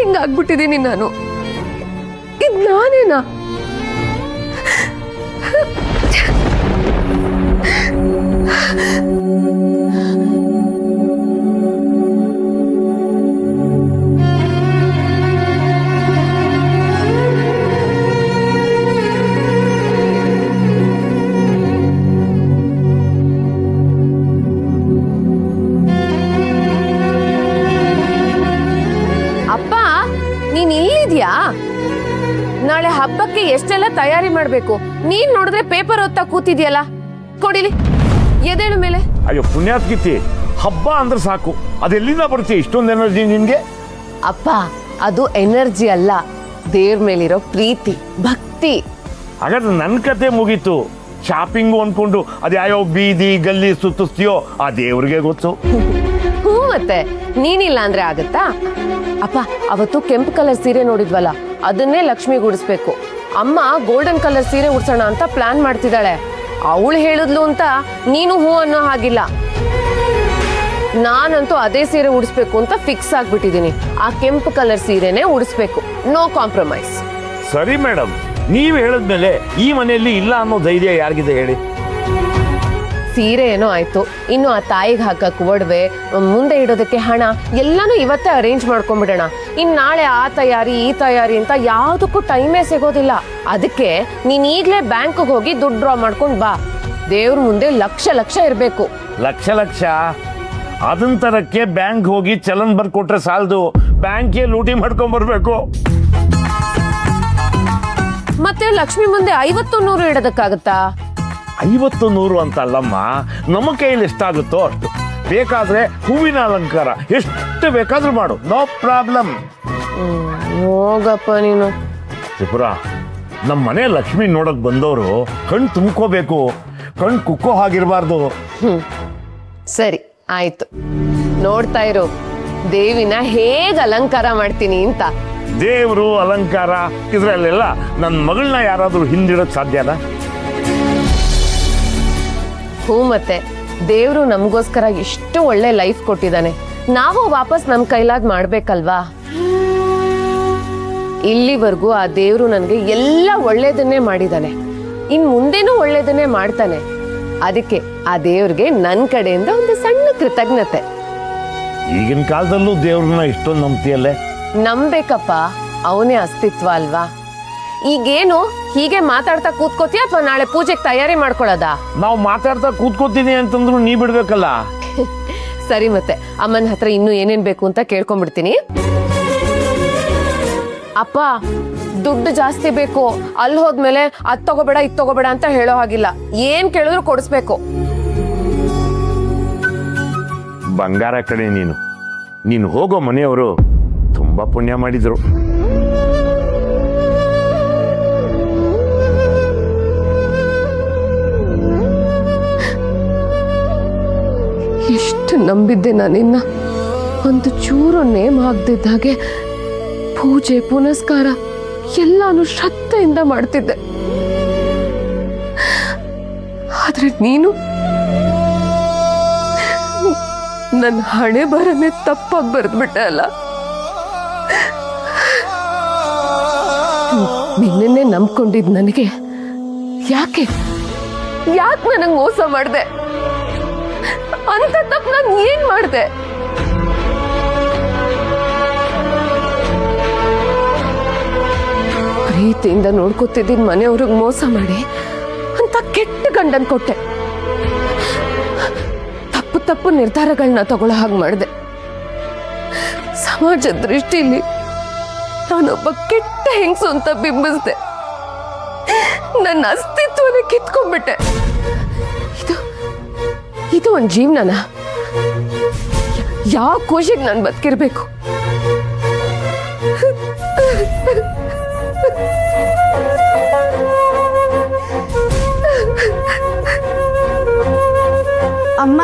ಹಿಂಗಾಗ್ಬಿಟ್ಟಿದ್ದೀನಿ ನಾನು? ಇದು ನಾನೇನಾ? ಅಪ್ಪ, ನೀನ್ ಇಲ್ಲಿದ್ಯಾ? ನಾಳೆ ಹಬ್ಬಕ್ಕೆ ಎಷ್ಟೆಲ್ಲ ತಯಾರಿ ಮಾಡ್ಬೇಕು. ನೀನ್ ನೋಡಿದ್ರೆ ಪೇಪರ್ ಓದ್ತಾ ಕೂತಿದ್ಯಲ್ಲ, ಕೊಡಿಲಿ ಎದೇಳು ಮೇಲೆ. ಅಯ್ಯೋ ಪುಣ್ಯಾತ್ಗಿತ್ತಿ, ಹಬ್ಬ ಅಂದ್ರೆ ಸಾಕು, ಅದೆಲ್ಲಿಂದ ಬರುತ್ತೆ ಇಷ್ಟೊಂದು ಎನರ್ಜಿ ನಿನ್ಗೆ? ಅಪ್ಪ, ಅದು ಎನರ್ಜಿ ಅಲ್ಲ, ದೇವ್ರ ಮೇಲಿರೋ ಪ್ರೀತಿ, ಭಕ್ತಿ. ಹಾಗಾದ್ರೆ ನನ್ನ ಕತೆ ಮುಗೀತು. ಶಾಪಿಂಗು ಅನ್ಕೊಂಡು ಅದ್ಯಾವ ಬೀದಿ ಗಲ್ಲಿ ಸುತ್ತಿಸ್ತೀಯೋ ಆ ದೇವ್ರಿಗೆ ಗೊತ್ತು. ಹ್ಞೂ, ಮತ್ತೆ ನೀನಿಲ್ಲ ಅಂದ್ರೆ ಆಗತ್ತಾ? ಅಪ್ಪ, ಅವತ್ತು ಕೆಂಪು ಕಲರ್ ಸೀರೆ ನೋಡಿದ್ವಲ್ಲ, ಅದನ್ನೇ ಲಕ್ಷ್ಮಿ ಉಡಿಸ್ಬೇಕು. ಅಮ್ಮ ಗೋಲ್ಡನ್ ಕಲರ್ ಸೀರೆ ಉಡ್ಸೋಣ ಅಂತ ಪ್ಲಾನ್ ಮಾಡ್ತಿದ್ದಾಳೆ. ಅವಳು ಹೇಳಿದ್ಲು ಅಂತ ನೀನು ಹೂ ಅನ್ನೋ ಹಾಗಿಲ್ಲ. ನಾನಂತೂ ಅದೇ ಸೀರೆ ಉಡಿಸ್ಬೇಕು ಅಂತ ಫಿಕ್ಸ್ ಆಗ್ಬಿಟ್ಟಿದ್ದೀನಿ. ಆ ಕೆಂಪು ಕಲರ್ ಸೀರೆನೇ ಉಡಿಸ್ಬೇಕು, ನೋ ಕಾಂಪ್ರಮೈಸ್. ಸರಿ ಮೇಡಮ್, ನೀವು ಹೇಳಿದ್ಮೇಲೆ ಈ ಮನೆಯಲ್ಲಿ ಇಲ್ಲ ಅನ್ನೋ ಧೈರ್ಯ ಯಾರಿಗಿದೆ ಹೇಳಿ? ಸೀರೆ ಏನೋ ಆಯ್ತು, ಇನ್ನು ಆ ತಾಯಿಗೆ ಹಾಕಕ್ ಒಡವೆ, ಮುಂದೆ ಇಡೋದಕ್ಕೆ ಹಣ ಎಲ್ಲಾನು ಇವತ್ತೇ ಅರೇಂಜ್ ಮಾಡ್ಕೊಂಡ್ಬಿಡೋಣ. ಇನ್ ನಾಳೆ ಆ ತಯಾರಿ ಈ ತಯಾರಿ ಅಂತ ಯಾವುದಕ್ಕೂ ಟೈಮೇ ಸಿಗೋದಿಲ್ಲ. ಅದಕ್ಕೆ ನೀನ್ ಈಗ್ಲೇ ಬ್ಯಾಂಕ್ಗೆ ಹೋಗಿ ದುಡ್ಡು ಡ್ರಾ ಮಾಡ್ಕೊಂಡ್ ಬಾ. ದೇವ್ರ ಮುಂದೆ ಲಕ್ಷ ಲಕ್ಷ ಇರ್ಬೇಕು. ಲಕ್ಷ ಲಕ್ಷ ಅದನ್ ತರಕ್ಕೆ ಬ್ಯಾಂಕ್ ಹೋಗಿ ಚಲನ್ ಬರ್ಕೊಟ್ರೆ ಸಾಲದು, ಬ್ಯಾಂಕ್ಗೆ ಲೂಟಿ ಮಾಡ್ಕೊಂಡ್ ಬರ್ಬೇಕು. ಮತ್ತೆ ಲಕ್ಷ್ಮಿ ಮುಂದೆ 50-100 ಇಡೋದಕ್ಕಾಗತ್ತಾ? 50-100 ಅಂತ ಅಲ್ಲಮ್ಮ, ನಮ್ಮ ಕೈಯಲ್ಲಿ ಎಷ್ಟಾಗುತ್ತೋ ಅಷ್ಟು. ಬೇಕಾದ್ರೆ ಹೂವಿನ ಅಲಂಕಾರ ಎಷ್ಟು ಬೇಕಾದ್ರೂ ಮಾಡು, ನೋ ಪ್ರಾಬ್ಲಮ್. ಹೋಗಪ್ಪ ನೀನು. ತ್ರಿಪುರ, ನಮ್ಮ ಮನೆ ಲಕ್ಷ್ಮಿ ನೋಡಕ್ ಬಂದವರು ಕಣ್ ತುಂಬ್ಕೋಬೇಕು, ಕಣ್ ಕುಕ್ಕೋ ಹಾಗಿರ್ಬಾರ್ದು. ಸರಿ ಆಯ್ತು, ನೋಡ್ತಾ ಇರು ದೇವಿನ ಹೇಗ್ ಅಲಂಕಾರ ಮಾಡ್ತೀನಿ ಅಂತ. ದೇವರು ಅಲಂಕಾರ ಇದ್ರಲ್ಲೆಲ್ಲ ನನ್ನ ಮಗಳನ್ನ ಯಾರಾದ್ರೂ ಹಿಂದಿಡಕ್ ಸಾಧ್ಯನಾ? ಹ್ಞೂ, ಮತ್ತೆ ದೇವ್ರು ನಮಗೋಸ್ಕರ ಎಷ್ಟು ಒಳ್ಳೆ ಲೈಫ್ ಕೊಟ್ಟಿದ್ದಾನೆ. ನಾವು ವಾಪಸ್ ನಮ್ ಕೈಲಾಗ್ ಮಾಡ್ಬೇಕಲ್ವಾ? ಇಲ್ಲಿವರೆಗೂ ಆ ದೇವ್ರು ನನಗೆ ಎಲ್ಲ ಒಳ್ಳೇದನ್ನೇ ಮಾಡಿದಾನೆ, ಇನ್ ಮುಂದೇನೂ ಒಳ್ಳೇದನ್ನೇ ಮಾಡ್ತಾನೆ. ಅದಕ್ಕೆ ಆ ದೇವ್ರಿಗೆ ನನ್ನ ಕಡೆಯಿಂದ ಒಂದು ಸಣ್ಣ ಕೃತಜ್ಞತೆ. ಈಗಿನ ಕಾಲದಲ್ಲೂ ದೇವ್ರನ್ನ ಇಷ್ಟೊಂದು ನಂಬ್ತಿಯಲ್ಲೇ? ನಂಬೇಕಪ್ಪ, ಅವನೇ ಅಸ್ತಿತ್ವ ಅಲ್ವಾ? ಈಗೇನು ಹೀಗೆ ಮಾತಾಡ್ತಾ ಕೂತ್ಕೋತೀಯ ಅಥವಾ ನಾಳೆ ಪೂಜೆಗೆ ತಯಾರಿ ಮಾಡ್ಕೊಳ್ಳೋದಾ? ನಾವು ಮಾತಾಡ್ತಾ ಕೂತ್ಕೋತೀನಿ ಅಂತಂದ್ರು ನೀ ಬಿಡ್ಬೇಕಲ್ಲ. ಸರಿ, ಮತ್ತೆ ಅಮ್ಮನ ಹತ್ರ ಇನ್ನೂ ಏನೇನ್ ಬೇಕು ಅಂತ ಕೇಳ್ಕೊಂಡ್ಬಿಡ್ತೀನಿ. ಅಪ್ಪ, ದುಡ್ಡು ಜಾಸ್ತಿ ಬೇಕು, ಅಲ್ಲಿ ಹೋದ್ಮೇಲೆ ಅದ್ ತಗೋಬೇಡ ಇದ್ ತಗೋಬೇಡ ಅಂತ ಹೇಳೋ ಹಾಗಿಲ್ಲ. ಏನ್ ಕೇಳಿದ್ರು ಕೊಡಿಸ್ಬೇಕು. ಬಂಗಾರ ಕಡೆ ನೀನು ಹೋಗೋ ಮನೆಯವರು ತುಂಬಾ ಪುಣ್ಯ ಮಾಡಿದ್ರು. ಎಷ್ಟು ನಂಬಿದ್ದೆ ನಾನಿನ್ನ. ಒಂದು ಚೂರು ನೇಮ್ ಆಗದಿದ್ದ ಹಾಗೆ ಪೂಜೆ ಪುನಸ್ಕಾರ ಎಲ್ಲಾನು ಶ್ರದ್ಧೆಯಿಂದ ಮಾಡ್ತಿದ್ದೆ. ಆದ್ರೆ ನೀನು ನನ್ನ ಹಣೆ ಬರನೆ ತಪ್ಪಾಗಿ ಬರೆದ್ಬಿಟ್ಟೆ ಅಲ್ಲ. ನಿನ್ನೆ ನಂಬ್ಕೊಂಡಿದ್ ನನಗೆ ಯಾಕೆ ನನಗೆ ಮೋಸ ಮಾಡಿದೆ? ಅಂತ ತಪ್ಪು ನಾನು ಏನ್ ಮಾಡಿದೆ? ಪ್ರೀತಿಯಿಂದ ನೋಡ್ಕೊತಿದ್ದ ಮನೆಯವ್ರಿಗೆ ಮೋಸ ಮಾಡಿ ಅಂತ ಕೆಟ್ಟ ಗಂಡನ್ ಕೊಟ್ಟೆ. ತಪ್ಪು ನಿರ್ಧಾರಗಳನ್ನ ತಗೊಳ್ಳೋ ಹಾಗೆ ಮಾಡಿದೆ. ಸಮಾಜ ದೃಷ್ಟಿಲಿ ನಾನೊಬ್ಬ ಕೆಟ್ಟ ಹೆಂಗಸು ಅಂತ ಬಿಂಬಿಸ್ದೆ. ನನ್ನ ಅಸ್ತಿತ್ವನೇ ಕಿತ್ಕೊಂಡ್ಬಿಟ್ಟೆ. ಇದು ಒಂದು ಜೀವನನ? ಯಾವ ಖುಷಿಗೆ ನಾನು ಬದುಕಿರ್ಬೇಕು? ಅಮ್ಮ